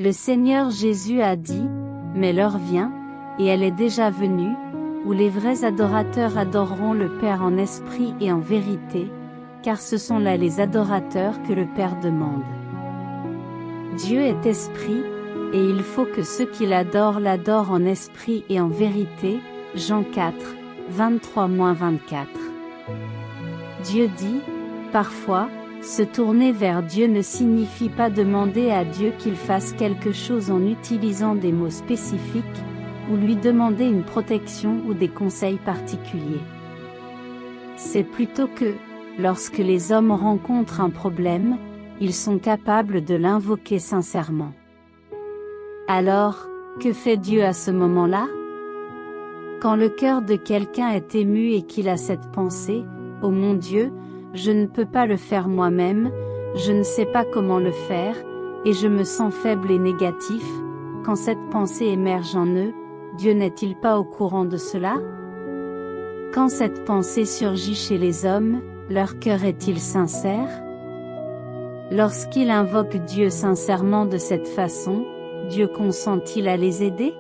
Le Seigneur Jésus a dit, mais l'heure vient, et elle est déjà venue, où les vrais adorateurs adoreront le Père en esprit et en vérité, car ce sont là les adorateurs que le Père demande. Dieu est esprit, et il faut que ceux qui l'adorent l'adorent en esprit et en vérité. Jean 4, 23-24. Dieu dit, parfois, se tourner vers Dieu ne signifie pas demander à Dieu qu'il fasse quelque chose en utilisant des mots spécifiques, ou lui demander une protection ou des conseils particuliers. C'est plutôt que, lorsque les hommes rencontrent un problème, ils sont capables de l'invoquer sincèrement. Alors, que fait Dieu à ce moment-là? Quand le cœur de quelqu'un est ému et qu'il a cette pensée, « Oh mon Dieu, je ne peux pas le faire moi-même, je ne sais pas comment le faire, et je me sens faible et négatif », quand cette pensée émerge en eux, Dieu n'est-il pas au courant de cela? Quand cette pensée surgit chez les hommes, leur cœur est-il sincère? Lorsqu'ils invoquent Dieu sincèrement de cette façon, Dieu consent-il à les aider?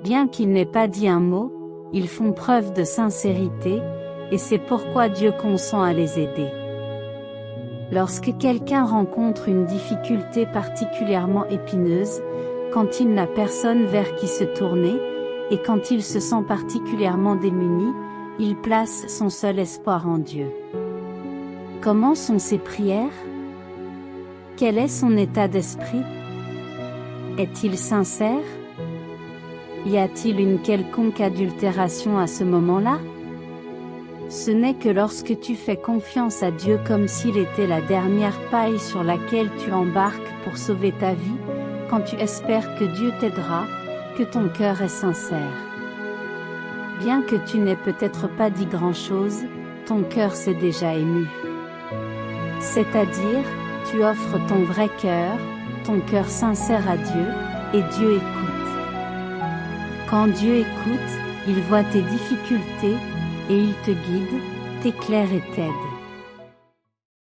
Bien qu'ils n'aient pas dit un mot, ils font preuve de sincérité, et c'est pourquoi Dieu consent à les aider. Lorsque quelqu'un rencontre une difficulté particulièrement épineuse, quand il n'a personne vers qui se tourner, et quand il se sent particulièrement démuni, il place son seul espoir en Dieu. Comment sont ses prières? Quel est son état d'esprit? Est-il sincère? Y a-t-il une quelconque adultération à ce moment-là? Ce n'est que lorsque tu fais confiance à Dieu comme s'il était la dernière paille sur laquelle tu embarques pour sauver ta vie, quand tu espères que Dieu t'aidera, que ton cœur est sincère. Bien que tu n'aies peut-être pas dit grand-chose, ton cœur s'est déjà ému. C'est-à-dire, tu offres ton vrai cœur, ton cœur sincère à Dieu, et Dieu écoute. Quand Dieu écoute, il voit tes difficultés, et il te guide, t'éclaire et t'aide.